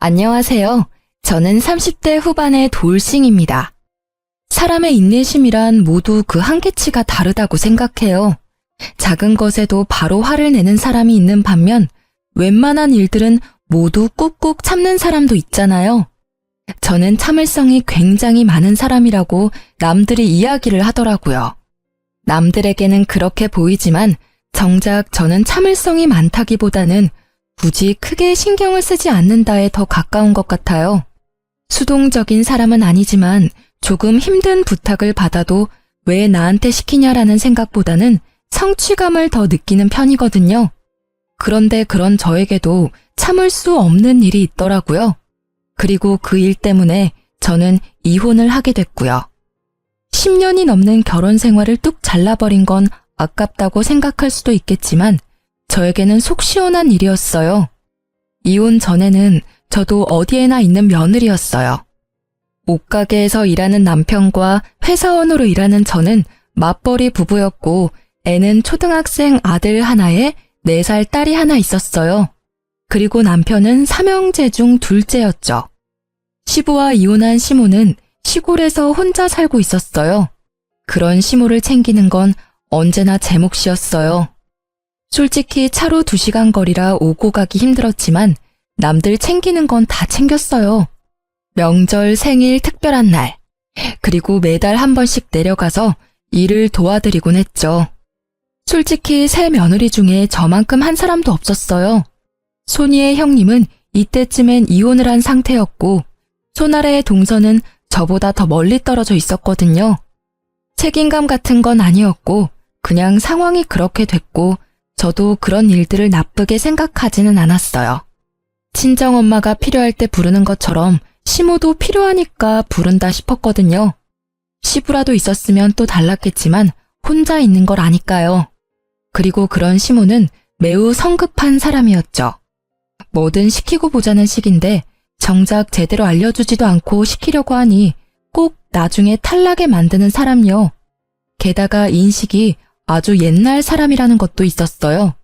안녕하세요. 저는 30대 후반의 돌싱입니다. 사람의 인내심이란 모두 그 한계치가 다르다고 생각해요. 작은 것에도 바로 화를 내는 사람이 있는 반면 웬만한 일들은 모두 꾹꾹 참는 사람도 있잖아요. 저는 참을성이 굉장히 많은 사람이라고 남들이 이야기를 하더라고요. 남들에게는 그렇게 보이지만 정작 저는 참을성이 많다기보다는 굳이 크게 신경을 쓰지 않는다에 더 가까운 것 같아요. 수동적인 사람은 아니지만 조금 힘든 부탁을 받아도 왜 나한테 시키냐라는 생각보다는 성취감을 더 느끼는 편이거든요. 그런데 그런 저에게도 참을 수 없는 일이 있더라고요. 그리고 그 일 때문에 저는 이혼을 하게 됐고요. 10년이 넘는 결혼 생활을 뚝 잘라버린 건 아깝다고 생각할 수도 있겠지만 저에게는 속 시원한 일이었어요. 이혼 전에는 저도 어디에나 있는 며느리였어요. 옷가게에서 일하는 남편과 회사원으로 일하는 저는 맞벌이 부부였고 애는 초등학생 아들 하나에 4살 딸이 하나 있었어요. 그리고 남편은 삼형제 중 둘째였죠. 시부와 이혼한 시모는 시골에서 혼자 살고 있었어요. 그런 시모를 챙기는 건 언제나 제 몫이었어요. 솔직히 차로 2시간 거리라 오고 가기 힘들었지만 남들 챙기는 건 다 챙겼어요. 명절, 생일, 특별한 날, 그리고 매달 한 번씩 내려가서 일을 도와드리곤 했죠. 솔직히 새 며느리 중에 저만큼 한 사람도 없었어요. 손이의 형님은 이때쯤엔 이혼을 한 상태였고 손아래의 동서는 저보다 더 멀리 떨어져 있었거든요. 책임감 같은 건 아니었고 그냥 상황이 그렇게 됐고 저도 그런 일들을 나쁘게 생각하지는 않았어요. 친정엄마가 필요할 때 부르는 것처럼 시모도 필요하니까 부른다 싶었거든요. 시부라도 있었으면 또 달랐겠지만 혼자 있는 걸 아니까요. 그리고 그런 시모는 매우 성급한 사람이었죠. 뭐든 시키고 보자는 식인데 정작 제대로 알려주지도 않고 시키려고 하니 꼭 나중에 탈나게 만드는 사람이요. 게다가 인식이 아주 옛날 사람이라는 것도 있었어요.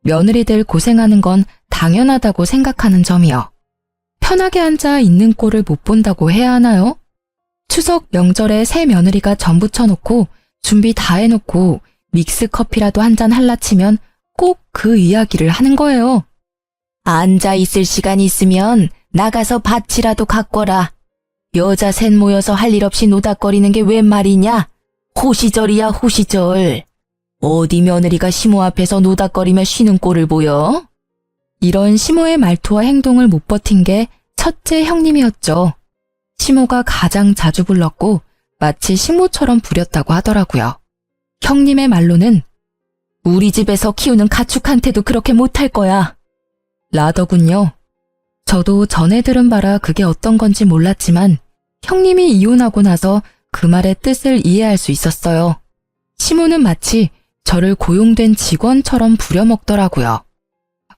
며느리들 고생하는 건 당연하다고 생각하는 점이요. 편하게 앉아 있는 꼴을 못 본다고 해야 하나요? 추석 명절에 새 며느리가 전 부쳐놓고 준비 다 해놓고 믹스커피라도 한잔 할라 치면 꼭 그 이야기를 하는 거예요. 앉아 있을 시간 있으면 나가서 밭이라도 가꿔라. 여자 셋 모여서 할 일 없이 노닥거리는 게 웬 말이냐? 호시절이야 호시절. 어디 며느리가 시모 앞에서 노닥거리며 쉬는 꼴을 보여? 이런 시모의 말투와 행동을 못 버틴 게 첫째 형님이었죠. 시모가 가장 자주 불렀고 마치 식모처럼 부렸다고 하더라고요. 형님의 말로는 우리 집에서 키우는 가축한테도 그렇게 못할 거야. 라더군요. 저도 전에 들은 바라 그게 어떤 건지 몰랐지만 형님이 이혼하고 나서 그 말의 뜻을 이해할 수 있었어요. 시모는 마치 저를 고용된 직원처럼 부려먹더라고요.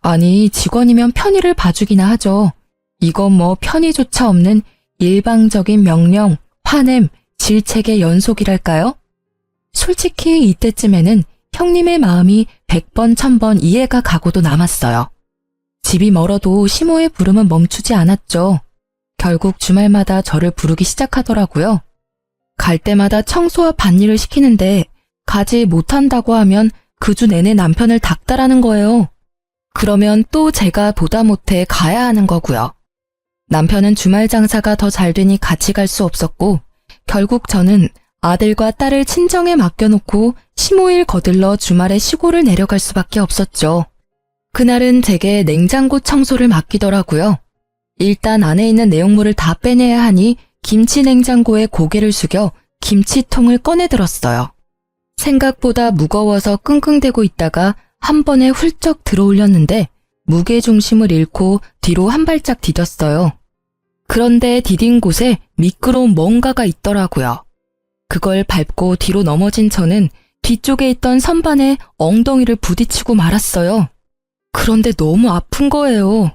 아니, 직원이면 편의를 봐주기나 하죠. 이건 뭐 편의조차 없는 일방적인 명령, 화냄, 질책의 연속이랄까요? 솔직히 이때쯤에는 형님의 마음이 100번, 1000번 이해가 가고도 남았어요. 집이 멀어도 시모의 부름은 멈추지 않았죠. 결국 주말마다 저를 부르기 시작하더라고요. 갈 때마다 청소와 밭일을 시키는데 가지 못한다고 하면 그 주 내내 남편을 닥달하는 거예요. 그러면 또 제가 보다 못해 가야 하는 거고요. 남편은 주말 장사가 더 잘 되니 같이 갈 수 없었고 결국 저는 아들과 딸을 친정에 맡겨놓고 시모일 거들러 주말에 시골을 내려갈 수밖에 없었죠. 그날은 제게 냉장고 청소를 맡기더라고요. 일단 안에 있는 내용물을 다 빼내야 하니 김치 냉장고에 고개를 숙여 김치통을 꺼내 들었어요. 생각보다 무거워서 끙끙대고 있다가 한 번에 훌쩍 들어올렸는데 무게중심을 잃고 뒤로 한 발짝 디뎠어요. 그런데 디딘 곳에 미끄러운 뭔가가 있더라고요. 그걸 밟고 뒤로 넘어진 저는 뒤쪽에 있던 선반에 엉덩이를 부딪히고 말았어요. 그런데 너무 아픈 거예요.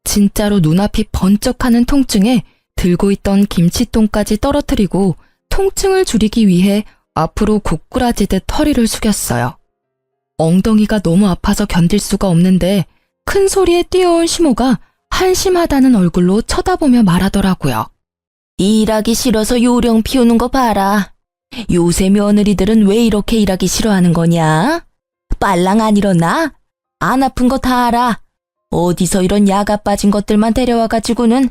진짜로 눈앞이 번쩍하는 통증에 들고 있던 김치통까지 떨어뜨리고 통증을 줄이기 위해 앞으로 고꾸라지듯 허리를 숙였어요. 엉덩이가 너무 아파서 견딜 수가 없는데 큰 소리에 뛰어온 시모가 한심하다는 얼굴로 쳐다보며 말하더라고요. 일하기 싫어서 요령 피우는 거 봐라. 요새 며느리들은 왜 이렇게 일하기 싫어하는 거냐? 빨랑 안 일어나? 안 아픈 거 다 알아. 어디서 이런 야가 빠진 것들만 데려와가지고는.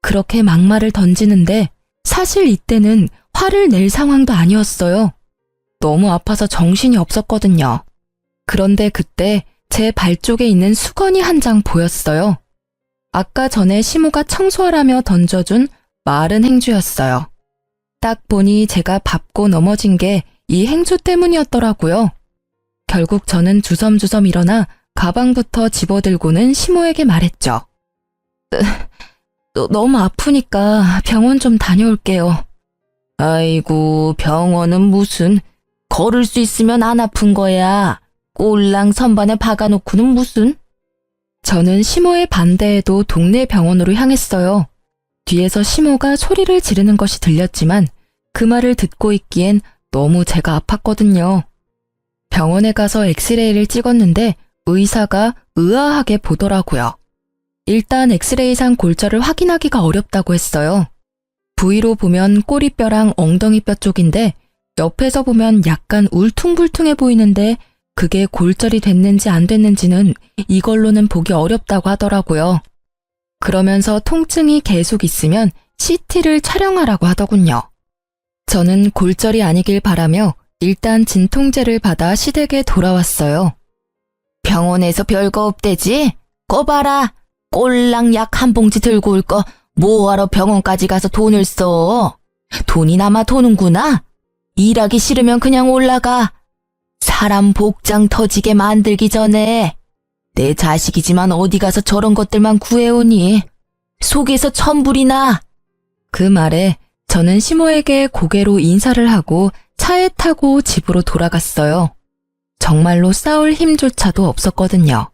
그렇게 막말을 던지는데 사실 이때는 화를 낼 상황도 아니었어요. 너무 아파서 정신이 없었거든요. 그런데 그때 제 발 쪽에 있는 수건이 한 장 보였어요. 아까 전에 시모가 청소하라며 던져준 마른 행주였어요. 딱 보니 제가 밟고 넘어진 게 이 행주 때문이었더라고요. 결국 저는 주섬주섬 일어나 가방부터 집어들고는 시모에게 말했죠. 너무 아프니까 병원 좀 다녀올게요. 아이고, 병원은 무슨. 걸을 수 있으면 안 아픈 거야. 꼴랑 선반에 박아놓고는 무슨. 저는 시모의 반대에도 동네 병원으로 향했어요. 뒤에서 시모가 소리를 지르는 것이 들렸지만 그 말을 듣고 있기엔 너무 제가 아팠거든요. 병원에 가서 엑스레이를 찍었는데 의사가 의아하게 보더라고요. 일단 엑스레이상 골절을 확인하기가 어렵다고 했어요. 부위로 보면 꼬리뼈랑 엉덩이뼈 쪽인데 옆에서 보면 약간 울퉁불퉁해 보이는데 그게 골절이 됐는지 안 됐는지는 이걸로는 보기 어렵다고 하더라고요. 그러면서 통증이 계속 있으면 CT를 촬영하라고 하더군요. 저는 골절이 아니길 바라며 일단 진통제를 받아 시댁에 돌아왔어요. 병원에서 별거 없대지? 거 봐라. 꼴랑 약 한 봉지 들고 올 거 뭐하러 병원까지 가서 돈을 써. 돈이 남아 도는구나. 일하기 싫으면 그냥 올라가. 사람 복장 터지게 만들기 전에. 내 자식이지만 어디 가서 저런 것들만 구해오니. 속에서 천불이 나. 그 말에 저는 시모에게 고개로 인사를 하고 차에 타고 집으로 돌아갔어요. 정말로 싸울 힘조차도 없었거든요.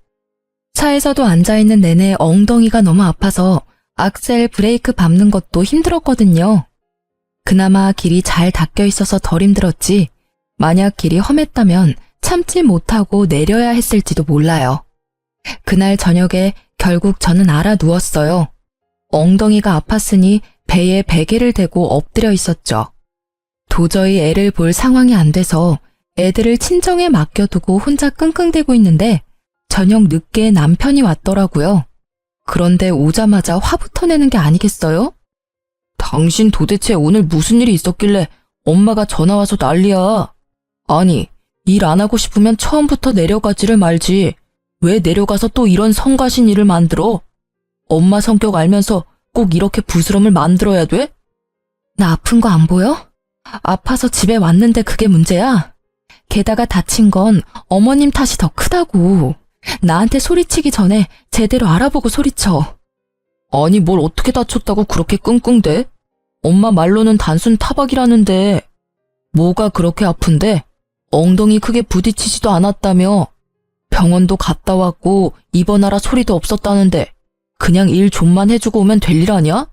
차에서도 앉아있는 내내 엉덩이가 너무 아파서 악셀 브레이크 밟는 것도 힘들었거든요. 그나마 길이 잘 닦여 있어서 덜 힘들었지 만약 길이 험했다면 참지 못하고 내려야 했을지도 몰라요. 그날 저녁에 결국 저는 알아 누웠어요. 엉덩이가 아팠으니 배에 베개를 대고 엎드려 있었죠. 도저히 애를 볼 상황이 안 돼서 애들을 친정에 맡겨두고 혼자 끙끙대고 있는데 저녁 늦게 남편이 왔더라고요. 그런데 오자마자 화부터 내는 게 아니겠어요? 당신 도대체 오늘 무슨 일이 있었길래 엄마가 전화와서 난리야. 아니, 일 안 하고 싶으면 처음부터 내려가지를 말지. 왜 내려가서 또 이런 성가신 일을 만들어? 엄마 성격 알면서 꼭 이렇게 부스럼을 만들어야 돼? 나 아픈 거 안 보여? 아파서 집에 왔는데 그게 문제야? 게다가 다친 건 어머님 탓이 더 크다고. 나한테 소리치기 전에 제대로 알아보고 소리쳐. 아니 뭘 어떻게 다쳤다고 그렇게 끙끙대? 엄마 말로는 단순 타박이라는데 뭐가 그렇게 아픈데? 엉덩이 크게 부딪히지도 않았다며. 병원도 갔다 왔고 입원하라 소리도 없었다는데 그냥 일 좀만 해주고 오면 될 일 아니야?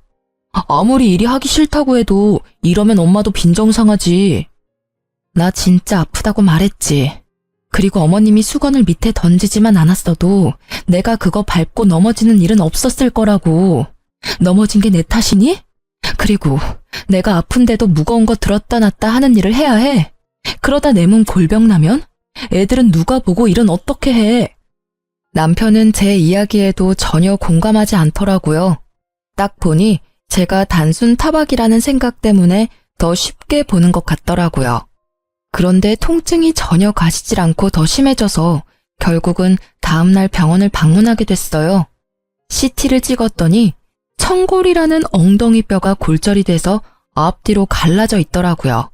아무리 일이 하기 싫다고 해도 이러면 엄마도 빈정상하지. 나 진짜 아프다고 말했지. 그리고 어머님이 수건을 밑에 던지지만 않았어도 내가 그거 밟고 넘어지는 일은 없었을 거라고. 넘어진 게 내 탓이니? 그리고 내가 아픈데도 무거운 거 들었다 놨다 하는 일을 해야 해. 그러다 내 몸 골병 나면? 애들은 누가 보고 일은 어떻게 해? 남편은 제 이야기에도 전혀 공감하지 않더라고요. 딱 보니 제가 단순 타박이라는 생각 때문에 더 쉽게 보는 것 같더라고요. 그런데 통증이 전혀 가시질 않고 더 심해져서 결국은 다음날 병원을 방문하게 됐어요. CT를 찍었더니 청골이라는 엉덩이 뼈가 골절이 돼서 앞뒤로 갈라져 있더라고요.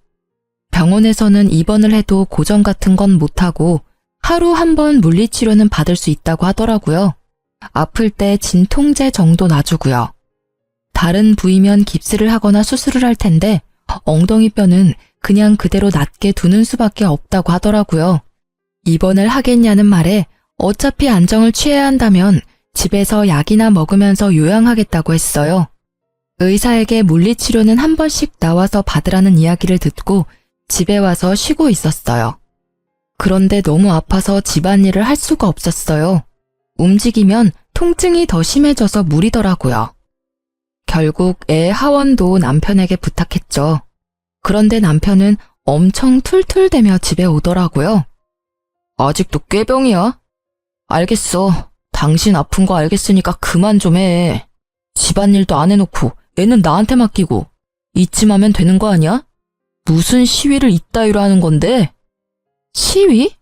병원에서는 입원을 해도 고정 같은 건 못하고 하루 한 번 물리치료는 받을 수 있다고 하더라고요. 아플 때 진통제 정도 놔주고요. 다른 부위면 깁스를 하거나 수술을 할 텐데 엉덩이 뼈는 그냥 그대로 낫게 두는 수밖에 없다고 하더라고요. 입원을 하겠냐는 말에 어차피 안정을 취해야 한다면 집에서 약이나 먹으면서 요양하겠다고 했어요. 의사에게 물리치료는 한 번씩 나와서 받으라는 이야기를 듣고 집에 와서 쉬고 있었어요. 그런데 너무 아파서 집안일을 할 수가 없었어요. 움직이면 통증이 더 심해져서 무리더라고요. 결국 애 하원도 남편에게 부탁했죠. 그런데 남편은 엄청 툴툴대며 집에 오더라고요. 아직도 꾀병이야? 알겠어. 당신 아픈 거 알겠으니까 그만 좀 해. 집안일도 안 해놓고 애는 나한테 맡기고 이쯤하면 되는 거 아니야? 무슨 시위를 이따위로 하는 건데? 시위?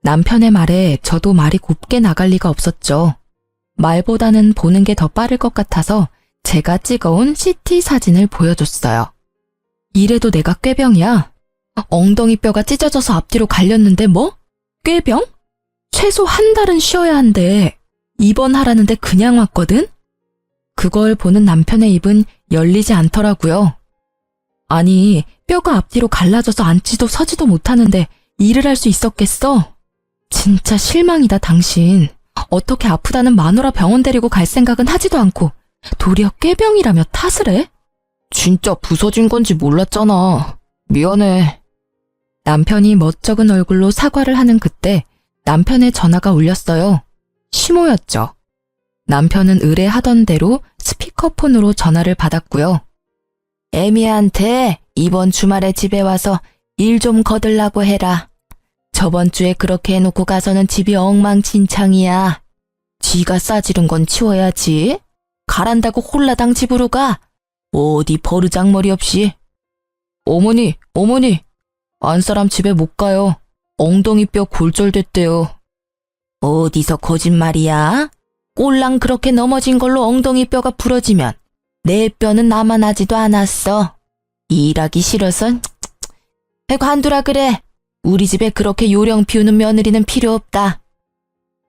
남편의 말에 저도 말이 곱게 나갈 리가 없었죠. 말보다는 보는 게 더 빠를 것 같아서 제가 찍어온 CT 사진을 보여줬어요. 이래도 내가 꾀병이야? 엉덩이 뼈가 찢어져서 앞뒤로 갈렸는데 뭐? 꾀병? 최소 한 달은 쉬어야 한대. 입원하라는데 그냥 왔거든? 그걸 보는 남편의 입은 열리지 않더라고요. 아니, 뼈가 앞뒤로 갈라져서 앉지도 서지도 못하는데 일을 할 수 있었겠어? 진짜 실망이다, 당신. 어떻게 아프다는 마누라 병원 데리고 갈 생각은 하지도 않고 도리어 꾀병이라며 탓을 해? 진짜 부서진 건지 몰랐잖아. 미안해. 남편이 멋쩍은 얼굴로 사과를 하는 그때 남편의 전화가 울렸어요. 시모였죠. 남편은 의뢰하던 대로 스피커폰으로 전화를 받았고요. 애미한테 이번 주말에 집에 와서 일 좀 거들라고 해라. 저번 주에 그렇게 해놓고 가서는 집이 엉망진창이야. 지가 싸지른 건 치워야지. 가란다고 홀라당 집으로 가. 어디 버르장머리 없이. 어머니, 안사람 집에 못 가요. 엉덩이 뼈 골절됐대요. 어디서 거짓말이야? 꼴랑 그렇게 넘어진 걸로 엉덩이 뼈가 부러지면 내 뼈는 남아나지도 않았어. 일하기 싫어서 관두라 그래. 우리 집에 그렇게 요령 피우는 며느리는 필요 없다.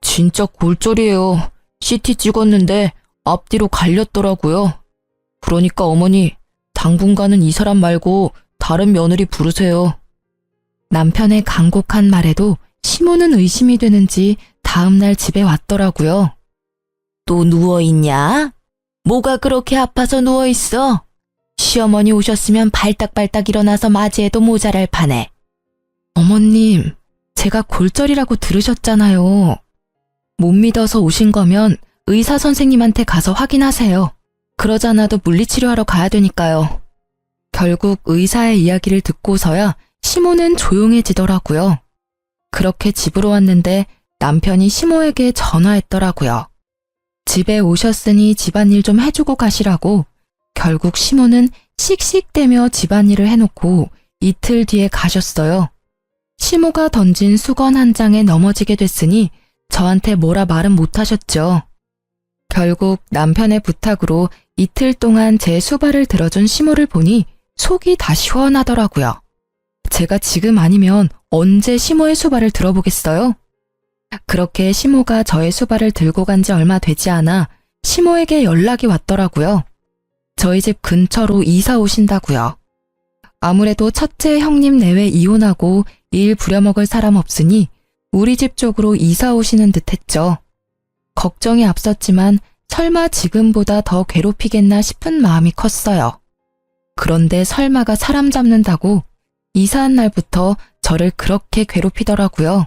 진짜 골절이에요. CT 찍었는데 앞뒤로 갈렸더라고요. 그러니까 어머니, 당분간은 이 사람 말고 다른 며느리 부르세요. 남편의 간곡한 말에도 시모는 의심이 되는지 다음날 집에 왔더라고요. 또 누워있냐? 뭐가 그렇게 아파서 누워있어? 시어머니 오셨으면 발딱발딱 일어나서 맞이해도 모자랄 판에. 어머님, 제가 골절이라고 들으셨잖아요. 못 믿어서 오신 거면 의사 선생님한테 가서 확인하세요. 그러지 않아도 물리치료하러 가야 되니까요. 결국 의사의 이야기를 듣고서야 시모는 조용해지더라고요. 그렇게 집으로 왔는데 남편이 시모에게 전화했더라고요. 집에 오셨으니 집안일 좀 해주고 가시라고. 결국 시모는 씩씩대며 집안일을 해놓고 이틀 뒤에 가셨어요. 시모가 던진 수건 한 장에 넘어지게 됐으니 저한테 뭐라 말은 못하셨죠. 결국 남편의 부탁으로 이틀 동안 제 수발을 들어준 시모를 보니 속이 다 시원하더라고요. 제가 지금 아니면 언제 시모의 수발을 들어보겠어요? 그렇게 시모가 저의 수발을 들고 간 지 얼마 되지 않아 시모에게 연락이 왔더라고요. 저희 집 근처로 이사 오신다고요. 아무래도 첫째 형님 내외 이혼하고 일 부려먹을 사람 없으니 우리 집 쪽으로 이사 오시는 듯 했죠. 걱정이 앞섰지만 설마 지금보다 더 괴롭히겠나 싶은 마음이 컸어요. 그런데 설마가 사람 잡는다고 이사한 날부터 저를 그렇게 괴롭히더라고요.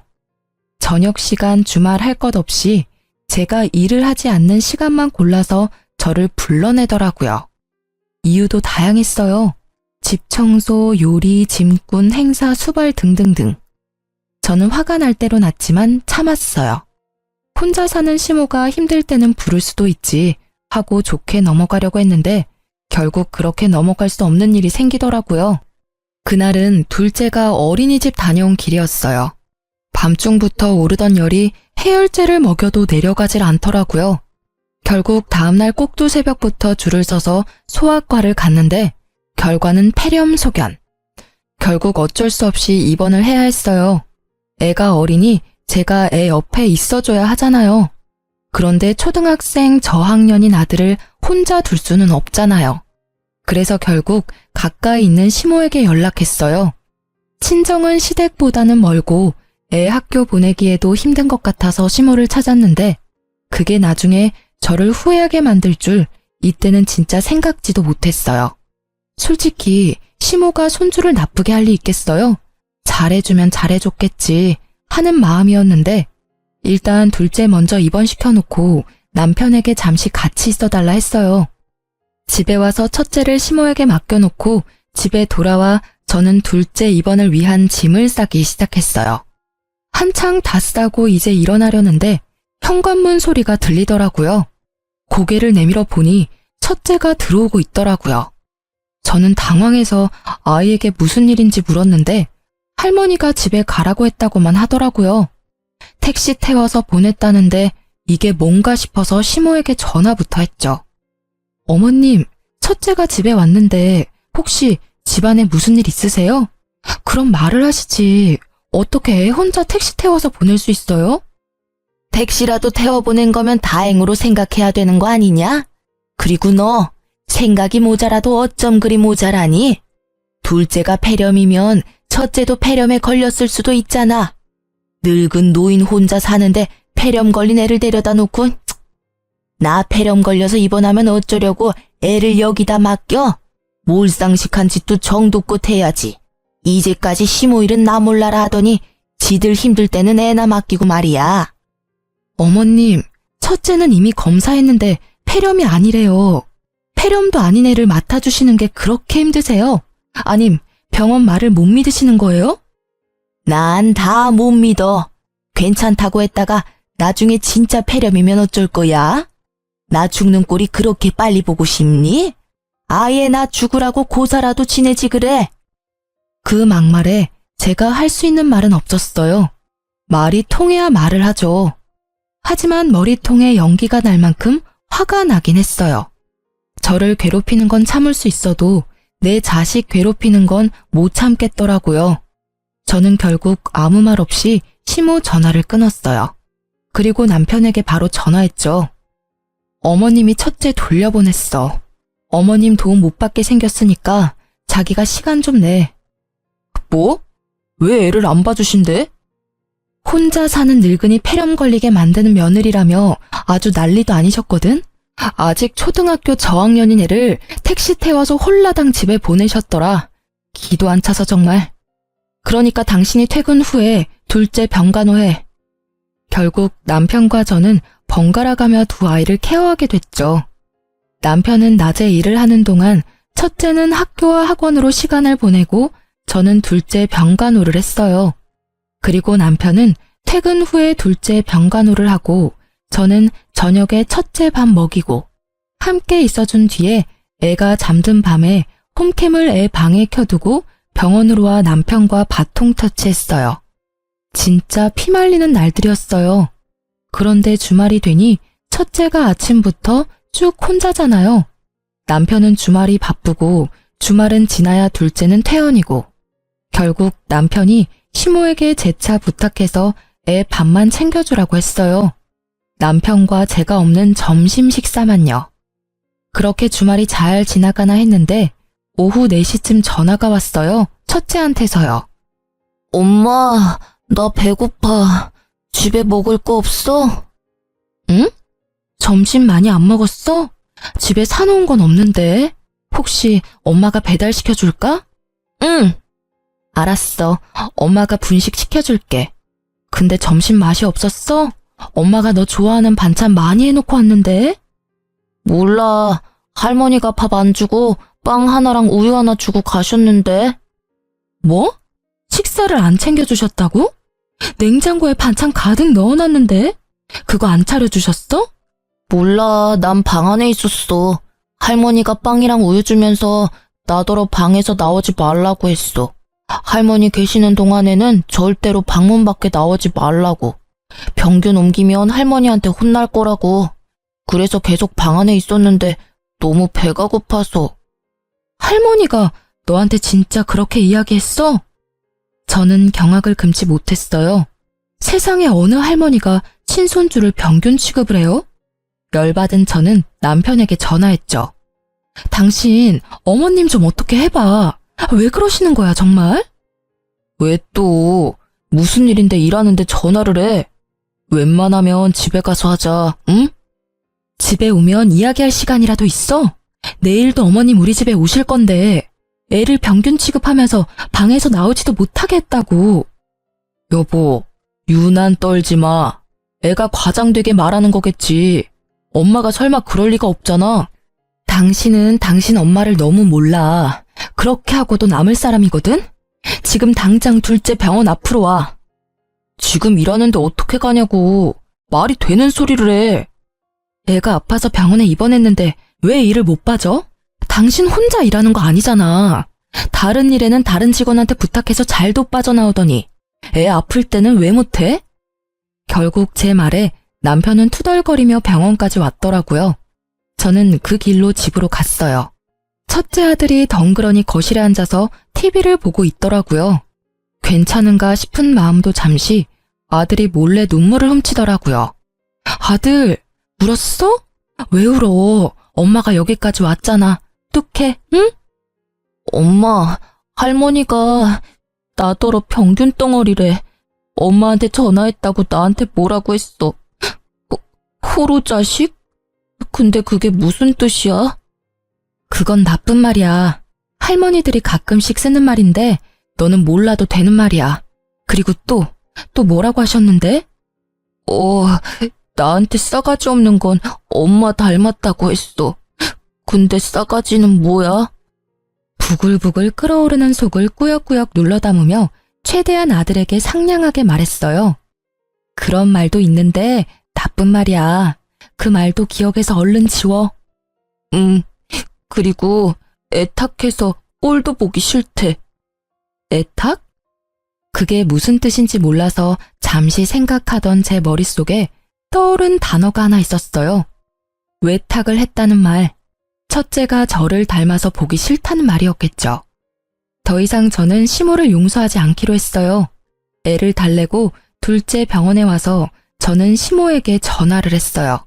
저녁 시간 주말 할 것 없이 제가 일을 하지 않는 시간만 골라서 저를 불러내더라고요. 이유도 다양했어요. 집 청소, 요리, 짐꾼, 행사, 수발 등등등. 저는 화가 날 대로 났지만 참았어요. 혼자 사는 시모가 힘들 때는 부를 수도 있지 하고 좋게 넘어가려고 했는데 결국 그렇게 넘어갈 수 없는 일이 생기더라고요. 그날은 둘째가 어린이집 다녀온 길이었어요. 밤중부터 오르던 열이 해열제를 먹여도 내려가질 않더라고요. 결국 다음날 꼭두 새벽부터 줄을 서서 소아과를 갔는데 결과는 폐렴소견. 결국 어쩔 수 없이 입원을 해야 했어요. 애가 어리니 제가 애 옆에 있어줘야 하잖아요. 그런데 초등학생 저학년인 아들을 혼자 둘 수는 없잖아요. 그래서 결국 가까이 있는 시모에게 연락했어요. 친정은 시댁보다는 멀고 애 학교 보내기에도 힘든 것 같아서 시모를 찾았는데 그게 나중에 저를 후회하게 만들 줄 이때는 진짜 생각지도 못했어요. 솔직히 시모가 손주를 나쁘게 할 리 있겠어요? 잘해주면 잘해줬겠지 하는 마음이었는데 일단 둘째 먼저 입원시켜놓고 남편에게 잠시 같이 있어달라 했어요. 집에 와서 첫째를 시모에게 맡겨놓고 집에 돌아와 저는 둘째 입원을 위한 짐을 싸기 시작했어요. 한창 다 싸고 이제 일어나려는데 현관문 소리가 들리더라고요. 고개를 내밀어 보니 첫째가 들어오고 있더라고요. 저는 당황해서 아이에게 무슨 일인지 물었는데 할머니가 집에 가라고 했다고만 하더라고요. 택시 태워서 보냈다는데 이게 뭔가 싶어서 시모에게 전화부터 했죠. 어머님, 첫째가 집에 왔는데 혹시 집안에 무슨 일 있으세요? 그럼 말을 하시지. 어떻게 애 혼자 택시 태워서 보낼 수 있어요? 택시라도 태워보낸 거면 다행으로 생각해야 되는 거 아니냐? 그리고 너 생각이 모자라도 어쩜 그리 모자라니? 둘째가 폐렴이면 첫째도 폐렴에 걸렸을 수도 있잖아. 늙은 노인 혼자 사는데 폐렴 걸린 애를 데려다 놓고 나 폐렴 걸려서 입원하면 어쩌려고 애를 여기다 맡겨? 몰상식한 짓도 정도껏 해야지. 이제까지 시모일은 나 몰라라 하더니 지들 힘들 때는 애나 맡기고 말이야. 어머님, 첫째는 이미 검사했는데 폐렴이 아니래요. 폐렴도 아닌 애를 맡아주시는 게 그렇게 힘드세요? 아님 병원 말을 못 믿으시는 거예요? 난 다 못 믿어. 괜찮다고 했다가 나중에 진짜 폐렴이면 어쩔 거야? 나 죽는 꼴이 그렇게 빨리 보고 싶니? 아예 나 죽으라고 고사라도 지내지 그래. 그 막말에 제가 할 수 있는 말은 없었어요. 말이 통해야 말을 하죠. 하지만 머리통에 연기가 날 만큼 화가 나긴 했어요. 저를 괴롭히는 건 참을 수 있어도 내 자식 괴롭히는 건 못 참겠더라고요. 저는 결국 아무 말 없이 시모 전화를 끊었어요. 그리고 남편에게 바로 전화했죠. 어머님이 첫째 돌려보냈어. 어머님 도움 못 받게 생겼으니까 자기가 시간 좀 내. 뭐? 왜 애를 안 봐주신대? 혼자 사는 늙은이 폐렴 걸리게 만드는 며느리라며 아주 난리도 아니셨거든? 아직 초등학교 저학년인 애를 택시 태워서 홀라당 집에 보내셨더라. 기도 안 차서 정말. 그러니까 당신이 퇴근 후에 둘째 병간호해. 결국 남편과 저는 번갈아 가며 두 아이를 케어하게 됐죠. 남편은 낮에 일을 하는 동안 첫째는 학교와 학원으로 시간을 보내고 저는 둘째 병간호를 했어요. 그리고 남편은 퇴근 후에 둘째 병간호를 하고 저는 저녁에 첫째 밥 먹이고 함께 있어준 뒤에 애가 잠든 밤에 홈캠을 애 방에 켜두고 병원으로 와 남편과 바통 터치했어요. 진짜 피말리는 날들이었어요. 그런데 주말이 되니 첫째가 아침부터 쭉 혼자잖아요. 남편은 주말이 바쁘고 주말은 지나야 둘째는 퇴원이고 결국 남편이 시모에게 재차 부탁해서 애 밥만 챙겨주라고 했어요. 남편과 제가 없는 점심 식사만요. 그렇게 주말이 잘 지나가나 했는데 오후 4시쯤 전화가 왔어요. 첫째한테서요. 엄마, 나 배고파. 집에 먹을 거 없어? 응? 점심 많이 안 먹었어? 집에 사놓은 건 없는데. 혹시 엄마가 배달시켜줄까? 응. 알았어. 엄마가 분식 시켜줄게. 근데 점심 맛이 없었어? 엄마가 너 좋아하는 반찬 많이 해놓고 왔는데? 몰라. 할머니가 밥 안 주고 빵 하나랑 우유 하나 주고 가셨는데. 뭐? 식사를 안 챙겨주셨다고? 냉장고에 반찬 가득 넣어놨는데? 그거 안 차려주셨어? 몰라. 난 방 안에 있었어. 할머니가 빵이랑 우유 주면서 나더러 방에서 나오지 말라고 했어. 할머니 계시는 동안에는 절대로 방문 밖에 나오지 말라고. 병균 옮기면 할머니한테 혼날 거라고. 그래서 계속 방 안에 있었는데 너무 배가 고파서. 할머니가 너한테 진짜 그렇게 이야기했어? 저는 경악을 금치 못했어요. 세상에 어느 할머니가 친손주를 병균 취급을 해요? 열받은 저는 남편에게 전화했죠. 당신 어머님 좀 어떻게 해봐. 왜 그러시는 거야 정말? 왜 또 무슨 일인데 일하는데 전화를 해? 웬만하면 집에 가서 하자, 응? 집에 오면 이야기할 시간이라도 있어? 내일도 어머님 우리 집에 오실 건데 애를 병균 취급하면서 방에서 나오지도 못하게 했다고. 여보, 유난 떨지 마. 애가 과장되게 말하는 거겠지. 엄마가 설마 그럴 리가 없잖아. 당신은 당신 엄마를 너무 몰라. 그렇게 하고도 남을 사람이거든? 지금 당장 둘째 병원 앞으로 와. 지금 일하는데 어떻게 가냐고. 말이 되는 소리를 해. 애가 아파서 병원에 입원했는데 왜 일을 못 봐줘? 당신 혼자 일하는 거 아니잖아. 다른 일에는 다른 직원한테 부탁해서 잘도 빠져나오더니 애 아플 때는 왜 못해? 결국 제 말에 남편은 투덜거리며 병원까지 왔더라고요. 저는 그 길로 집으로 갔어요. 첫째 아들이 덩그러니 거실에 앉아서 TV를 보고 있더라고요. 괜찮은가 싶은 마음도 잠시 아들이 몰래 눈물을 훔치더라고요. 아들, 울었어? 왜 울어? 엄마가 여기까지 왔잖아. 뚝해, 응? 엄마, 할머니가 나더러 병균 덩어리래. 엄마한테 전화했다고 나한테 뭐라고 했어. 호로 자식? 근데 그게 무슨 뜻이야? 그건 나쁜 말이야. 할머니들이 가끔씩 쓰는 말인데 너는 몰라도 되는 말이야. 그리고 또 뭐라고 하셨는데? 나한테 싸가지 없는 건 엄마 닮았다고 했어. 근데 싸가지는 뭐야? 부글부글 끓어오르는 속을 꾸역꾸역 눌러 담으며 최대한 아들에게 상냥하게 말했어요. 그런 말도 있는데 나쁜 말이야. 그 말도 기억에서 얼른 지워. 그리고 애탁해서 꼴도 보기 싫대. 애탁? 그게 무슨 뜻인지 몰라서 잠시 생각하던 제 머릿속에 떠오른 단어가 하나 있었어요. 외탁을 했다는 말. 첫째가 저를 닮아서 보기 싫다는 말이었겠죠. 더 이상 저는 시모를 용서하지 않기로 했어요. 애를 달래고 둘째 병원에 와서 저는 시모에게 전화를 했어요.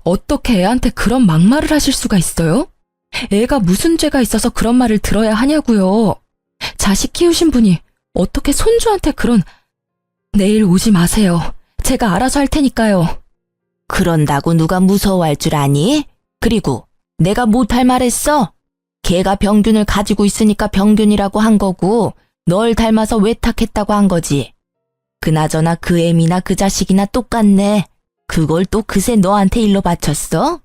어떻게 애한테 그런 막말을 하실 수가 있어요? 애가 무슨 죄가 있어서 그런 말을 들어야 하냐고요. 자식 키우신 분이 어떻게 손주한테 그런... 내일 오지 마세요. 제가 알아서 할 테니까요. 그런다고 누가 무서워할 줄 아니? 그리고 내가 못할 말했어? 걔가 병균을 가지고 있으니까 병균이라고 한 거고 널 닮아서 외탁했다고 한 거지. 그나저나 그 애미나 그 자식이나 똑같네. 그걸 또 그새 너한테 일로 바쳤어?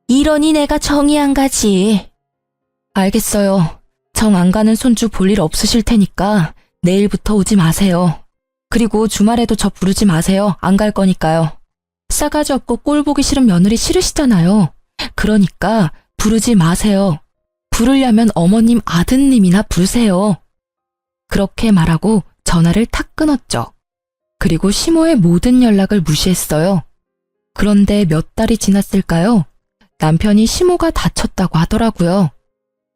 이러니 내가 정이 안 가지. 알겠어요. 정 안 가는 손주 볼 일 없으실 테니까 내일부터 오지 마세요. 그리고 주말에도 저 부르지 마세요. 안 갈 거니까요. 싸가지 없고 꼴 보기 싫은 며느리 싫으시잖아요. 그러니까 부르지 마세요. 부르려면 어머님 아드님이나 부르세요. 그렇게 말하고 전화를 탁 끊었죠. 그리고 시모의 모든 연락을 무시했어요. 그런데 몇 달이 지났을까요? 남편이 시모가 다쳤다고 하더라고요.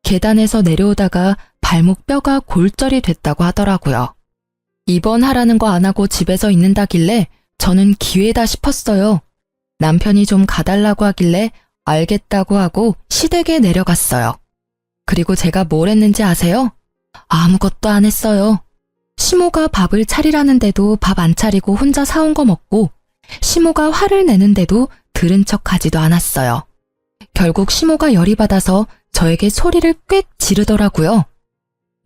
계단에서 내려오다가 발목 뼈가 골절이 됐다고 하더라고요. 입원하라는 거 안 하고 집에서 있는다길래 저는 기회다 싶었어요. 남편이 좀 가달라고 하길래 알겠다고 하고 시댁에 내려갔어요. 그리고 제가 뭘 했는지 아세요? 아무것도 안 했어요. 시모가 밥을 차리라는데도 밥 안 차리고 혼자 사온 거 먹고 시모가 화를 내는데도 들은 척 하지도 않았어요. 결국 시모가 열이 받아서 저에게 소리를 꽥 지르더라고요.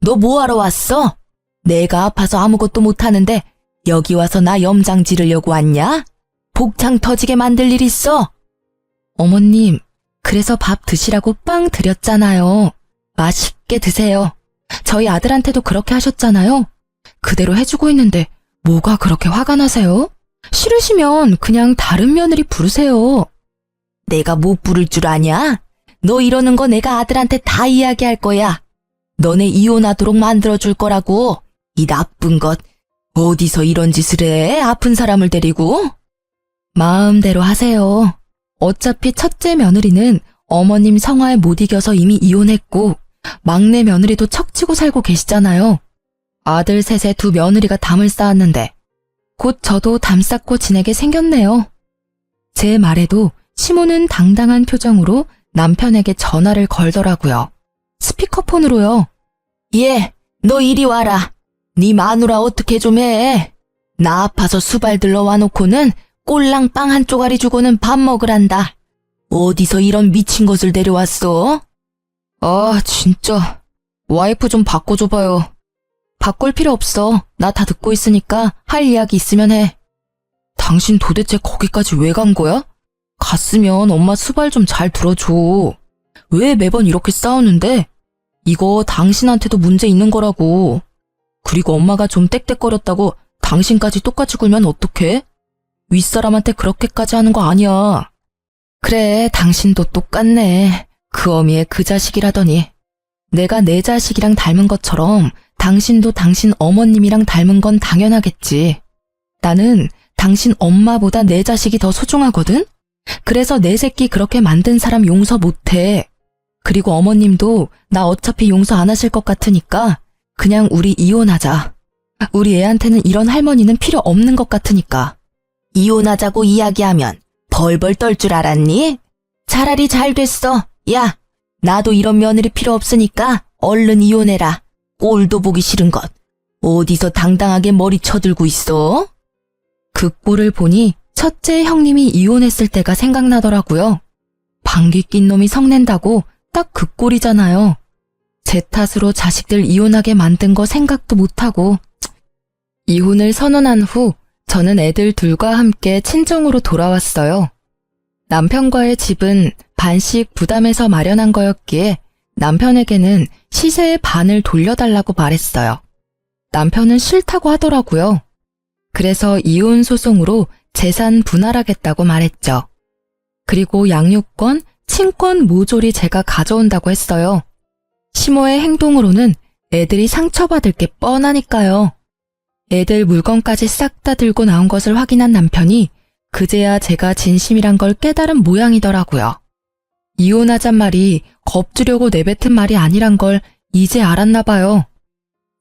너 뭐하러 왔어? 내가 아파서 아무것도 못하는데 여기 와서 나 염장 지르려고 왔냐? 복창 터지게 만들 일 있어? 어머님, 그래서 밥 드시라고 빵 드렸잖아요. 맛있게 드세요. 저희 아들한테도 그렇게 하셨잖아요. 그대로 해주고 있는데 뭐가 그렇게 화가 나세요? 싫으시면 그냥 다른 며느리 부르세요. 내가 못 부를 줄 아냐? 너 이러는 거 내가 아들한테 다 이야기할 거야. 너네 이혼하도록 만들어줄 거라고. 이 나쁜 것. 어디서 이런 짓을 해? 아픈 사람을 데리고? 마음대로 하세요. 어차피 첫째 며느리는 어머님 성화에 못 이겨서 이미 이혼했고 막내 며느리도 척치고 살고 계시잖아요. 아들 셋에 두 며느리가 담을 쌓았는데 곧 저도 담 쌓고 지내게 생겼네요. 제 말에도 시모는 당당한 표정으로 남편에게 전화를 걸더라고요. 스피커폰으로요. 예, 너 이리 와라. 네 마누라 어떻게 좀 해. 나 아파서 수발 들러와 놓고는 꼴랑 빵 한 쪼가리 주고는 밥 먹으란다. 어디서 이런 미친 것을 데려왔어? 아, 진짜. 와이프 좀 바꿔줘봐요. 바꿀 필요 없어. 나 다 듣고 있으니까 할 이야기 있으면 해. 당신 도대체 거기까지 왜 간 거야? 갔으면 엄마 수발 좀 잘 들어줘. 왜 매번 이렇게 싸우는데? 이거 당신한테도 문제 있는 거라고. 그리고 엄마가 좀 떽떽거렸다고 당신까지 똑같이 굴면 어떡해? 윗사람한테 그렇게까지 하는 거 아니야. 그래, 당신도 똑같네. 그 어미의 그 자식이라더니. 내가 내 자식이랑 닮은 것처럼 당신도 당신 어머님이랑 닮은 건 당연하겠지. 나는 당신 엄마보다 내 자식이 더 소중하거든? 그래서 내 새끼 그렇게 만든 사람 용서 못해. 그리고 어머님도 나 어차피 용서 안 하실 것 같으니까 그냥 우리 이혼하자. 우리 애한테는 이런 할머니는 필요 없는 것 같으니까. 이혼하자고 이야기하면 벌벌 떨 줄 알았니? 차라리 잘 됐어. 야, 나도 이런 며느리 필요 없으니까 얼른 이혼해라. 꼴도 보기 싫은 것. 어디서 당당하게 머리 쳐들고 있어? 그 꼴을 보니 첫째 형님이 이혼했을 때가 생각나더라고요. 방귀 낀 놈이 성낸다고 딱 그 꼴이잖아요. 제 탓으로 자식들 이혼하게 만든 거 생각도 못하고. 이혼을 선언한 후 저는 애들 둘과 함께 친정으로 돌아왔어요. 남편과의 집은 반씩 부담해서 마련한 거였기에 남편에게는 시세의 반을 돌려달라고 말했어요. 남편은 싫다고 하더라고요. 그래서 이혼 소송으로 재산 분할하겠다고 말했죠. 그리고 양육권, 친권 모조리 제가 가져온다고 했어요. 시모의 행동으로는 애들이 상처받을 게 뻔하니까요. 애들 물건까지 싹 다 들고 나온 것을 확인한 남편이 그제야 제가 진심이란 걸 깨달은 모양이더라고요. 이혼하잔 말이 겁주려고 내뱉은 말이 아니란 걸 이제 알았나 봐요.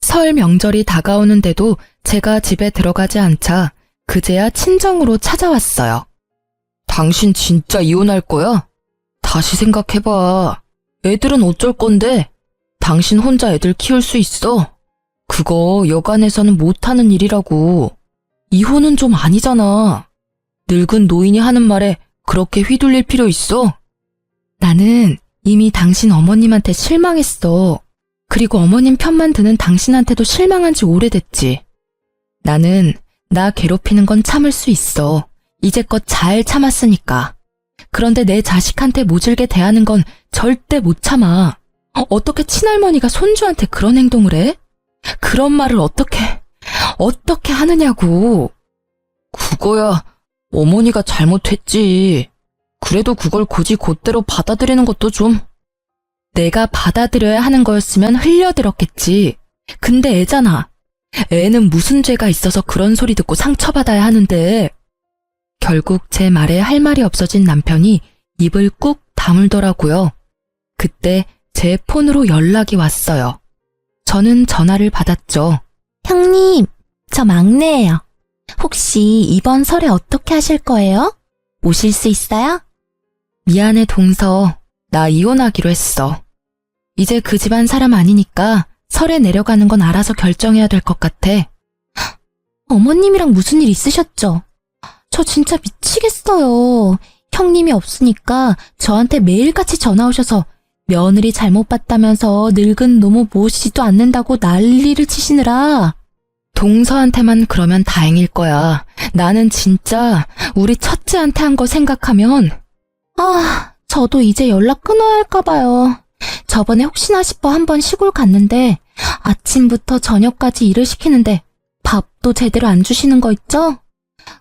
설 명절이 다가오는데도 제가 집에 들어가지 않자 그제야 친정으로 찾아왔어요. 당신 진짜 이혼할 거야? 다시 생각해봐. 애들은 어쩔 건데? 당신 혼자 애들 키울 수 있어? 그거 여간에서는 못하는 일이라고. 이혼은 좀 아니잖아. 늙은 노인이 하는 말에 그렇게 휘둘릴 필요 있어? 나는 이미 당신 어머님한테 실망했어. 그리고 어머님 편만 드는 당신한테도 실망한 지 오래됐지. 나는 나 괴롭히는 건 참을 수 있어. 이제껏 잘 참았으니까. 그런데 내 자식한테 모질게 대하는 건 절대 못 참아. 어떻게 친할머니가 손주한테 그런 행동을 해? 그런 말을 어떻게 하느냐고. 그거야 어머니가 잘못했지. 그래도 그걸 굳이 곧대로 받아들이는 것도 좀. 내가 받아들여야 하는 거였으면 흘려들었겠지. 근데 애잖아. 애는 무슨 죄가 있어서 그런 소리 듣고 상처받아야 하는데. 결국 제 말에 할 말이 없어진 남편이 입을 꾹 다물더라고요. 그때 제 폰으로 연락이 왔어요. 저는 전화를 받았죠. 형님, 저 막내예요. 혹시 이번 설에 어떻게 하실 거예요? 오실 수 있어요? 미안해 동서. 나 이혼하기로 했어. 이제 그 집안 사람 아니니까 설에 내려가는 건 알아서 결정해야 될 것 같아. 어머님이랑 무슨 일 있으셨죠? 저 진짜 미치겠어요. 형님이 없으니까 저한테 매일같이 전화 오셔서 며느리 잘못 봤다면서 늙은 노모 모시지도 않는다고 난리를 치시느라. 동서한테만 그러면 다행일 거야. 나는 진짜 우리 첫째한테 한 거 생각하면. 저도 이제 연락 끊어야 할까봐요. 저번에 혹시나 싶어 한번 시골 갔는데 아침부터 저녁까지 일을 시키는데 밥도 제대로 안 주시는 거 있죠?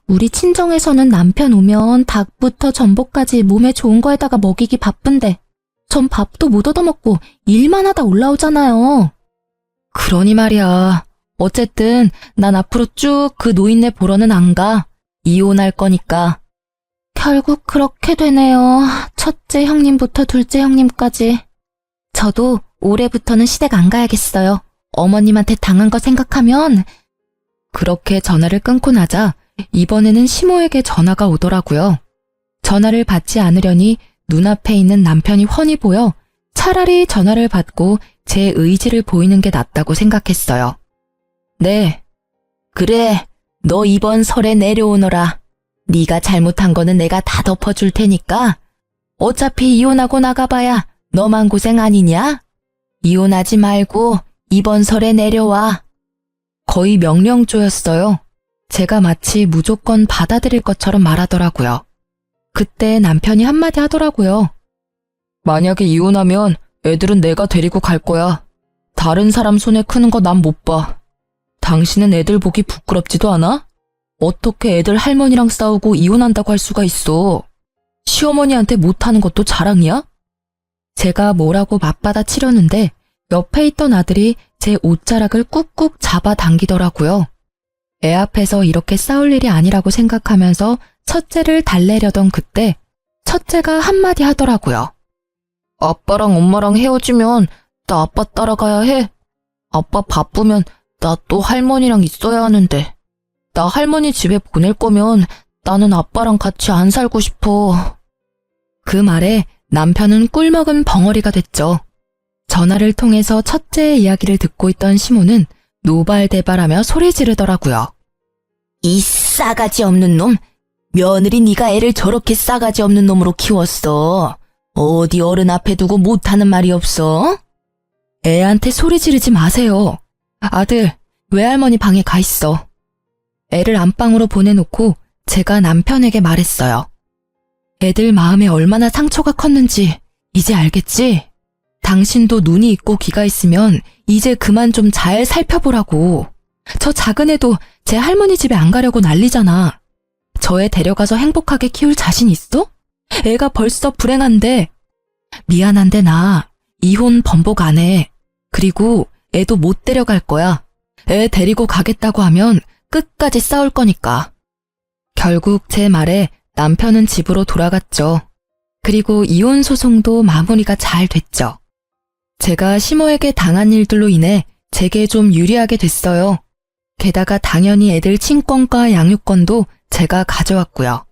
우리 친정에서는 남편 오면 닭부터 전복까지 몸에 좋은 거에다가 먹이기 바쁜데 전 밥도 못 얻어먹고 일만 하다 올라오잖아요. 그러니 말이야. 어쨌든 난 앞으로 쭉 그 노인네 보러는 안 가. 이혼할 거니까. 결국 그렇게 되네요. 첫째 형님부터 둘째 형님까지. 저도 올해부터는 시댁 안 가야겠어요. 어머님한테 당한 거 생각하면. 그렇게 전화를 끊고 나자 이번에는 시모에게 전화가 오더라고요. 전화를 받지 않으려니 눈앞에 있는 남편이 훤히 보여 차라리 전화를 받고 제 의지를 보이는 게 낫다고 생각했어요. 네. 그래, 너 이번 설에 내려오너라. 네가 잘못한 거는 내가 다 덮어줄 테니까. 어차피 이혼하고 나가봐야 너만 고생 아니냐? 이혼하지 말고 이번 설에 내려와. 거의 명령조였어요. 제가 마치 무조건 받아들일 것처럼 말하더라고요. 그때 남편이 한마디 하더라고요. 만약에 이혼하면 애들은 내가 데리고 갈 거야. 다른 사람 손에 크는 거 난 못 봐. 당신은 애들 보기 부끄럽지도 않아? 어떻게 애들 할머니랑 싸우고 이혼한다고 할 수가 있어? 시어머니한테 못하는 것도 자랑이야? 제가 뭐라고 맞받아 치려는데 옆에 있던 아들이 제 옷자락을 꾹꾹 잡아당기더라고요. 애 앞에서 이렇게 싸울 일이 아니라고 생각하면서 첫째를 달래려던 그때 첫째가 한마디 하더라고요. 아빠랑 엄마랑 헤어지면 나 아빠 따라가야 해. 아빠 바쁘면 나 또 할머니랑 있어야 하는데. 나 할머니 집에 보낼 거면 나는 아빠랑 같이 안 살고 싶어. 그 말에 남편은 꿀먹은 벙어리가 됐죠. 전화를 통해서 첫째의 이야기를 듣고 있던 시모는 노발대발하며 소리 지르더라고요. 이 싸가지 없는 놈. 며느리 네가 애를 저렇게 싸가지 없는 놈으로 키웠어. 어디 어른 앞에 두고 못하는 말이 없어? 애한테 소리 지르지 마세요. 아들, 외할머니 방에 가 있어. 애를 안방으로 보내놓고 제가 남편에게 말했어요. 애들 마음에 얼마나 상처가 컸는지 이제 알겠지? 당신도 눈이 있고 귀가 있으면 이제 그만 좀 잘 살펴보라고. 저 작은 애도 제 할머니 집에 안 가려고 난리잖아. 저 애 데려가서 행복하게 키울 자신 있어? 애가 벌써 불행한데. 미안한데 나 이혼 번복 안 해. 그리고 애도 못 데려갈 거야. 애 데리고 가겠다고 하면 끝까지 싸울 거니까. 결국 제 말에 남편은 집으로 돌아갔죠. 그리고 이혼 소송도 마무리가 잘 됐죠. 제가 시모에게 당한 일들로 인해 제게 좀 유리하게 됐어요. 게다가 당연히 애들 친권과 양육권도 제가 가져왔고요.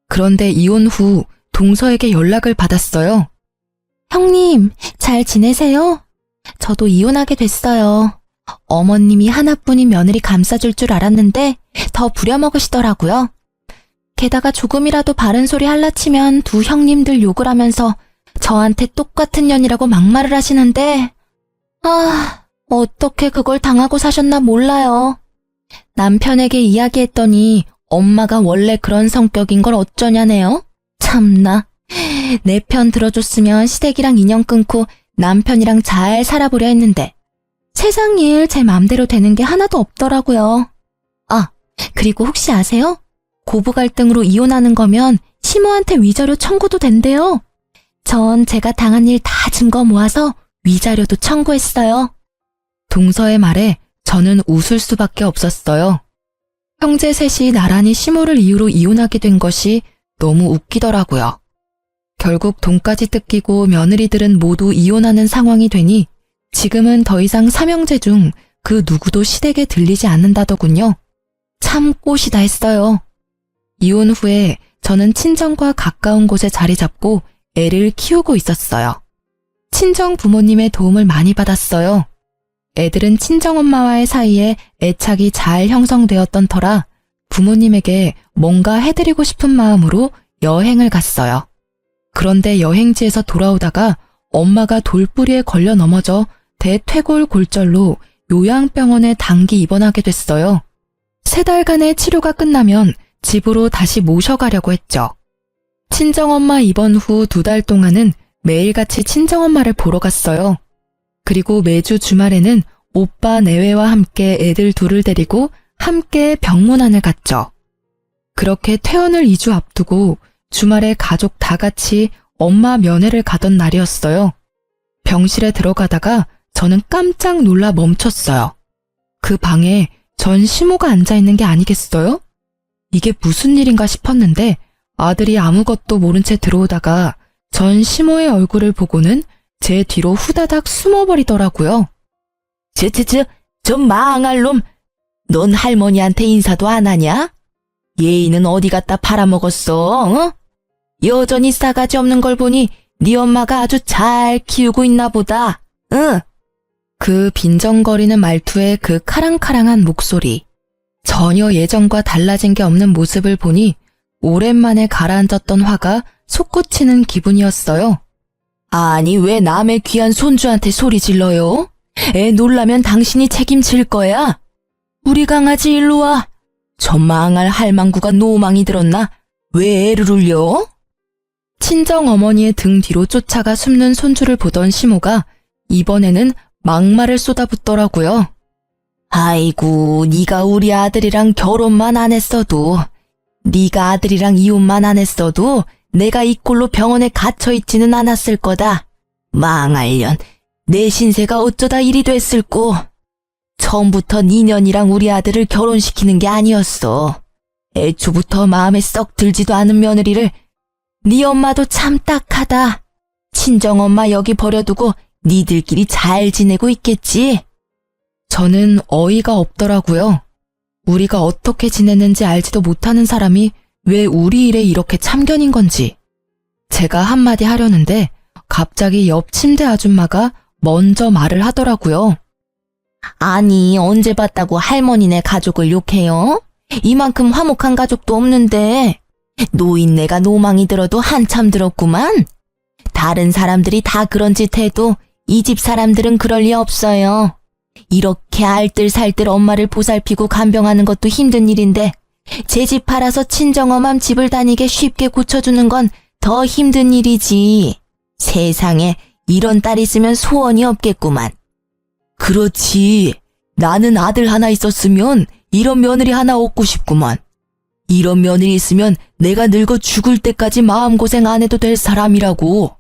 그런데 이혼 후 동서에게 연락을 받았어요. 형님, 잘 지내세요? 저도 이혼하게 됐어요. 어머님이 하나뿐인 며느리 감싸줄 줄 알았는데 더 부려먹으시더라고요. 게다가 조금이라도 바른 소리 할라치면 두 형님들 욕을 하면서 저한테 똑같은 년이라고 막말을 하시는데 어떻게 그걸 당하고 사셨나 몰라요. 남편에게 이야기했더니 엄마가 원래 그런 성격인 걸 어쩌냐네요. 참나. 내 편 들어줬으면 시댁이랑 인연 끊고 남편이랑 잘 살아보려 했는데 세상 일 제 맘대로 되는 게 하나도 없더라고요. 그리고 혹시 아세요? 고부 갈등으로 이혼하는 거면 시모한테 위자료 청구도 된대요. 전 제가 당한 일 다 증거 모아서 위자료도 청구했어요. 동서의 말에 저는 웃을 수밖에 없었어요. 형제 셋이 나란히 시모를 이유로 이혼하게 된 것이 너무 웃기더라고요. 결국 돈까지 뜯기고 며느리들은 모두 이혼하는 상황이 되니 지금은 더 이상 삼형제 중 그 누구도 시댁에 들리지 않는다더군요. 참 꽃이다 했어요. 이혼 후에 저는 친정과 가까운 곳에 자리 잡고 애를 키우고 있었어요. 친정 부모님의 도움을 많이 받았어요. 애들은 친정엄마와의 사이에 애착이 잘 형성되었던 터라 부모님에게 뭔가 해드리고 싶은 마음으로 여행을 갔어요. 그런데 여행지에서 돌아오다가 엄마가 돌뿌리에 걸려 넘어져 대퇴골 골절로 요양병원에 단기 입원하게 됐어요. 3달간의 치료가 끝나면 집으로 다시 모셔가려고 했죠. 친정엄마 입원 후 2달 동안은 매일같이 친정엄마를 보러 갔어요. 그리고 매주 주말에는 오빠 내외와 함께 애들 둘을 데리고 함께 병문안을 갔죠. 그렇게 퇴원을 2주 앞두고 주말에 가족 다 같이 엄마 면회를 가던 날이었어요. 병실에 들어가다가 저는 깜짝 놀라 멈췄어요. 그 방에 전 시모가 앉아있는 게 아니겠어요? 이게 무슨 일인가 싶었는데 아들이 아무것도 모른 채 들어오다가 전 시모의 얼굴을 보고는 제 뒤로 후다닥 숨어버리더라고요. 저 망할 놈. 넌 할머니한테 인사도 안 하냐? 예의는 어디 갖다 팔아먹었어, 어? 여전히 싸가지 없는 걸 보니 네 엄마가 아주 잘 키우고 있나 보다, 응? 그 빈정거리는 말투에 그 카랑카랑한 목소리. 전혀 예전과 달라진 게 없는 모습을 보니 오랜만에 가라앉았던 화가 솟구치는 기분이었어요. 아니, 왜 남의 귀한 손주한테 소리 질러요? 애 놀라면 당신이 책임질 거야. 우리 강아지 일로 와. 저 망할 할망구가 노망이 들었나? 왜 애를 울려? 친정 어머니의 등 뒤로 쫓아가 숨는 손주를 보던 시모가 이번에는 막말을 쏟아붓더라고요. 아이고, 네가 우리 아들이랑 결혼만 안 했어도, 네가 아들이랑 이혼만 안 했어도 내가 이 꼴로 병원에 갇혀있지는 않았을 거다. 망할년, 내 신세가 어쩌다 이리 됐을꼬. 처음부터 니년이랑 우리 아들을 결혼시키는 게 아니었어. 애초부터 마음에 썩 들지도 않은 며느리를. 네 엄마도 참 딱하다. 친정엄마 여기 버려두고 니들끼리 잘 지내고 있겠지. 저는 어이가 없더라고요. 우리가 어떻게 지냈는지 알지도 못하는 사람이 왜 우리 일에 이렇게 참견인 건지. 제가 한마디 하려는데 갑자기 옆 침대 아줌마가 먼저 말을 하더라고요. 아니, 언제 봤다고 할머니네 가족을 욕해요? 이만큼 화목한 가족도 없는데. 노인네가 노망이 들어도 한참 들었구만. 다른 사람들이 다 그런 짓 해도 이 집 사람들은 그럴 리 없어요. 이렇게 알뜰살뜰 엄마를 보살피고 간병하는 것도 힘든 일인데 제 집 팔아서 친정엄마 집을 다니게 쉽게 고쳐주는 건 더 힘든 일이지. 세상에 이런 딸 있으면 소원이 없겠구만. 그렇지. 나는 아들 하나 있었으면 이런 며느리 하나 얻고 싶구만. 이런 며느리 있으면 내가 늙어 죽을 때까지 마음고생 안 해도 될 사람이라고.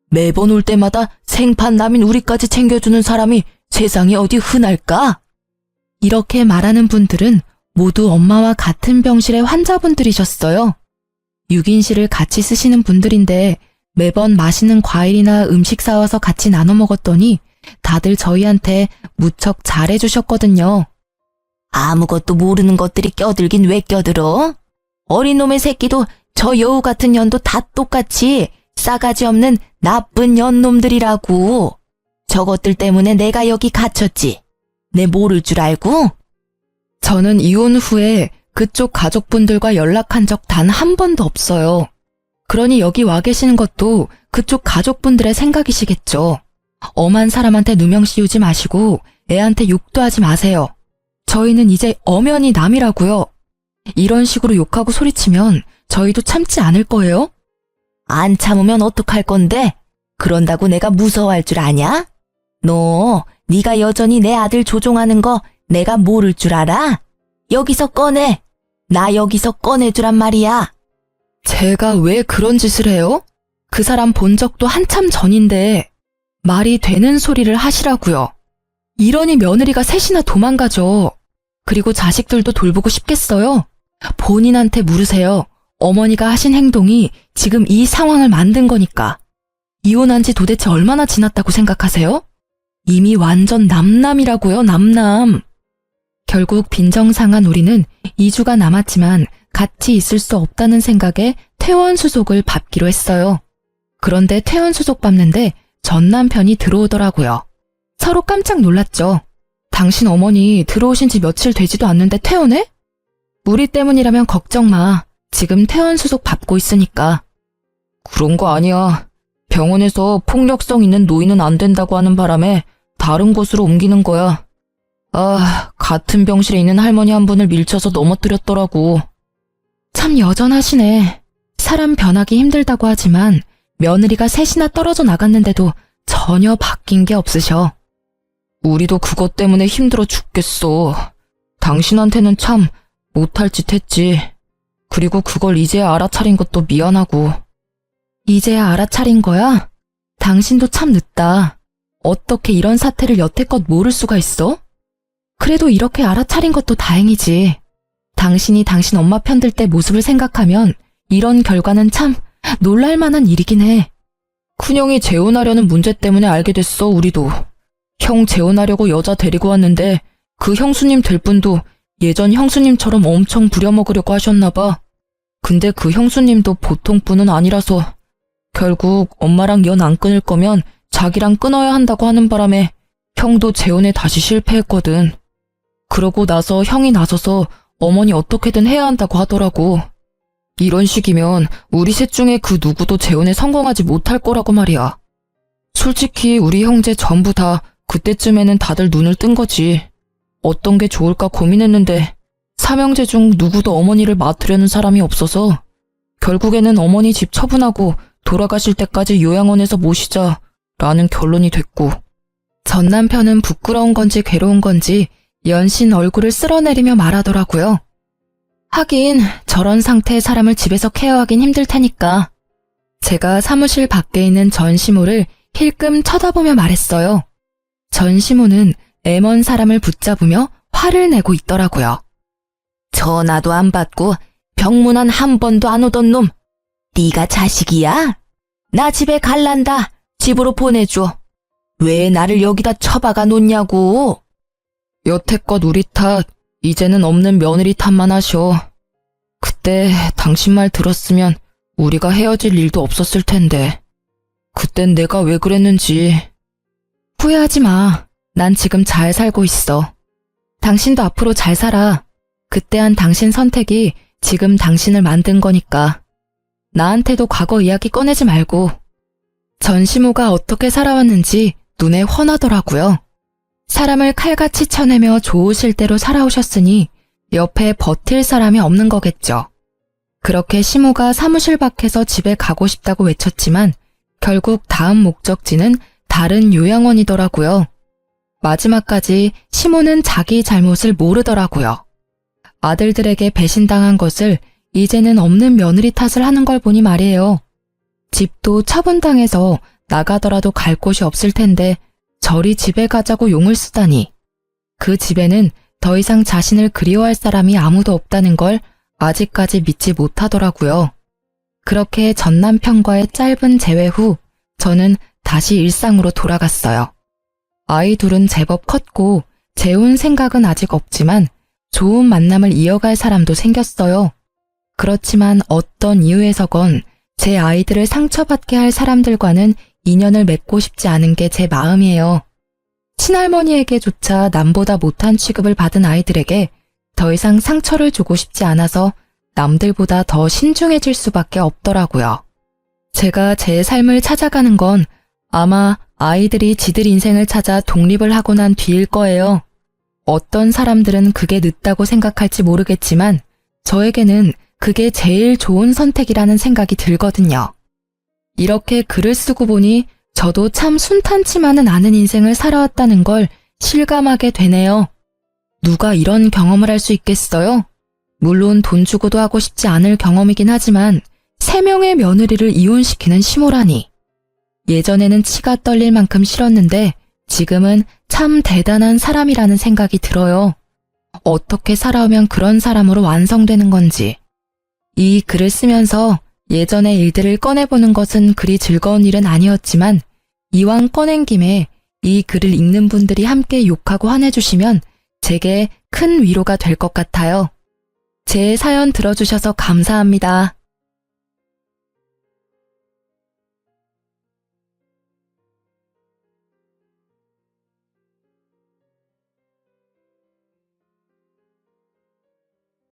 매번 올 때마다 생판남인 우리까지 챙겨주는 사람이 세상에 어디 흔할까? 이렇게 말하는 분들은 모두 엄마와 같은 병실의 환자분들이셨어요. 6인실을 같이 쓰시는 분들인데 매번 맛있는 과일이나 음식 사와서 같이 나눠 먹었더니 다들 저희한테 무척 잘해주셨거든요. 아무것도 모르는 것들이 껴들긴 왜 껴들어? 어린 놈의 새끼도 저 여우 같은 년도 다 똑같이 싸가지 없는 나쁜 년놈들이라고. 저것들 때문에 내가 여기 갇혔지. 내 모를 줄 알고? 저는 이혼 후에 그쪽 가족분들과 연락한 적 단 한 번도 없어요. 그러니 여기 와 계시는 것도 그쪽 가족분들의 생각이시겠죠. 엄한 사람한테 누명 씌우지 마시고 애한테 욕도 하지 마세요. 저희는 이제 엄연히 남이라고요. 이런 식으로 욕하고 소리치면 저희도 참지 않을 거예요? 안 참으면 어떡할 건데? 그런다고 내가 무서워할 줄 아냐? 너, 네가 여전히 내 아들 조종하는 거 내가 모를 줄 알아? 여기서 꺼내. 나 여기서 꺼내주란 말이야. 제가 왜 그런 짓을 해요? 그 사람 본 적도 한참 전인데 말이 되는 소리를 하시라고요. 이러니 며느리가 셋이나 도망가죠. 그리고 자식들도 돌보고 싶겠어요? 본인한테 물으세요. 어머니가 하신 행동이 지금 이 상황을 만든 거니까. 이혼한 지 도대체 얼마나 지났다고 생각하세요? 이미 완전 남남이라고요, 남남. 결국 빈정상한 우리는 2주가 남았지만 같이 있을 수 없다는 생각에 퇴원수속을 밟기로 했어요. 그런데 퇴원수속 밟는데 전 남편이 들어오더라고요. 서로 깜짝 놀랐죠. 당신 어머니 들어오신 지 며칠 되지도 않는데 퇴원해? 우리 때문이라면 걱정 마. 지금 퇴원수속 밟고 있으니까. 그런 거 아니야. 병원에서 폭력성 있는 노인은 안 된다고 하는 바람에 다른 곳으로 옮기는 거야. 아, 같은 병실에 있는 할머니 한 분을 밀쳐서 넘어뜨렸더라고. 참 여전하시네. 사람 변하기 힘들다고 하지만 며느리가 셋이나 떨어져 나갔는데도 전혀 바뀐 게 없으셔. 우리도 그것 때문에 힘들어 죽겠어. 당신한테는 참 못할 짓 했지. 그리고 그걸 이제야 알아차린 것도 미안하고. 이제야 알아차린 거야? 당신도 참 늦다. 어떻게 이런 사태를 여태껏 모를 수가 있어? 그래도 이렇게 알아차린 것도 다행이지. 당신이 당신 엄마 편들 때 모습을 생각하면 이런 결과는 참 놀랄만한 일이긴 해. 큰형이 재혼하려는 문제 때문에 알게 됐어, 우리도. 형 재혼하려고 여자 데리고 왔는데 그 형수님 될 분도 예전 형수님처럼 엄청 부려먹으려고 하셨나 봐. 근데 그 형수님도 보통 분은 아니라서 결국 엄마랑 연 안 끊을 거면 자기랑 끊어야 한다고 하는 바람에 형도 재혼에 다시 실패했거든. 그러고 나서 형이 나서서 어머니 어떻게든 해야 한다고 하더라고. 이런 식이면 우리 셋 중에 그 누구도 재혼에 성공하지 못할 거라고 말이야. 솔직히 우리 형제 전부 다 그때쯤에는 다들 눈을 뜬 거지. 어떤 게 좋을까 고민했는데 삼형제 중 누구도 어머니를 맡으려는 사람이 없어서 결국에는 어머니 집 처분하고 돌아가실 때까지 요양원에서 모시자 라는 결론이 됐고, 전 남편은 부끄러운 건지 괴로운 건지 연신 얼굴을 쓸어내리며 말하더라고요. 하긴 저런 상태의 사람을 집에서 케어하긴 힘들 테니까. 제가 사무실 밖에 있는 전시모를 힐끔 쳐다보며 말했어요. 전시모는 애먼 사람을 붙잡으며 화를 내고 있더라고요. 전화도 안 받고 병문안 한 번도 안 오던 놈. 네가 자식이야? 나 집에 갈란다. 집으로 보내줘. 왜 나를 여기다 처박아 놓냐고. 여태껏 우리 탓, 이제는 없는 며느리 탓만 하셔. 그때 당신 말 들었으면 우리가 헤어질 일도 없었을 텐데. 그땐 내가 왜 그랬는지. 후회하지 마. 난 지금 잘 살고 있어. 당신도 앞으로 잘 살아. 그때 한 당신 선택이 지금 당신을 만든 거니까. 나한테도 과거 이야기 꺼내지 말고. 전시모가 어떻게 살아왔는지 눈에 훤하더라고요. 사람을 칼같이 쳐내며 좋으실 대로 살아오셨으니 옆에 버틸 사람이 없는 거겠죠. 그렇게 시모가 사무실 밖에서 집에 가고 싶다고 외쳤지만 결국 다음 목적지는 다른 요양원이더라고요. 마지막까지 시모는 자기 잘못을 모르더라고요. 아들들에게 배신당한 것을 이제는 없는 며느리 탓을 하는 걸 보니 말이에요. 집도 처분당해서 나가더라도 갈 곳이 없을 텐데 저리 집에 가자고 용을 쓰다니. 그 집에는 더 이상 자신을 그리워할 사람이 아무도 없다는 걸 아직까지 믿지 못하더라고요. 그렇게 전 남편과의 짧은 재회 후 저는 다시 일상으로 돌아갔어요. 아이 둘은 제법 컸고 재혼 생각은 아직 없지만 좋은 만남을 이어갈 사람도 생겼어요. 그렇지만 어떤 이유에서건 제 아이들을 상처받게 할 사람들과는 인연을 맺고 싶지 않은 게 제 마음이에요. 친할머니에게조차 남보다 못한 취급을 받은 아이들에게 더 이상 상처를 주고 싶지 않아서 남들보다 더 신중해질 수밖에 없더라고요. 제가 제 삶을 찾아가는 건 아마 아이들이 지들 인생을 찾아 독립을 하고 난 뒤일 거예요. 어떤 사람들은 그게 늦다고 생각할지 모르겠지만 저에게는 그게 제일 좋은 선택이라는 생각이 들거든요. 이렇게 글을 쓰고 보니 저도 참 순탄치만은 않은 인생을 살아왔다는 걸 실감하게 되네요. 누가 이런 경험을 할 수 있겠어요? 물론 돈 주고도 하고 싶지 않을 경험이긴 하지만 3명의 며느리를 이혼시키는 시모라니. 예전에는 치가 떨릴 만큼 싫었는데 지금은 참 대단한 사람이라는 생각이 들어요. 어떻게 살아오면 그런 사람으로 완성되는 건지. 이 글을 쓰면서 예전의 일들을 꺼내보는 것은 그리 즐거운 일은 아니었지만 이왕 꺼낸 김에 이 글을 읽는 분들이 함께 욕하고 화내주시면 제게 큰 위로가 될 것 같아요. 제 사연 들어주셔서 감사합니다.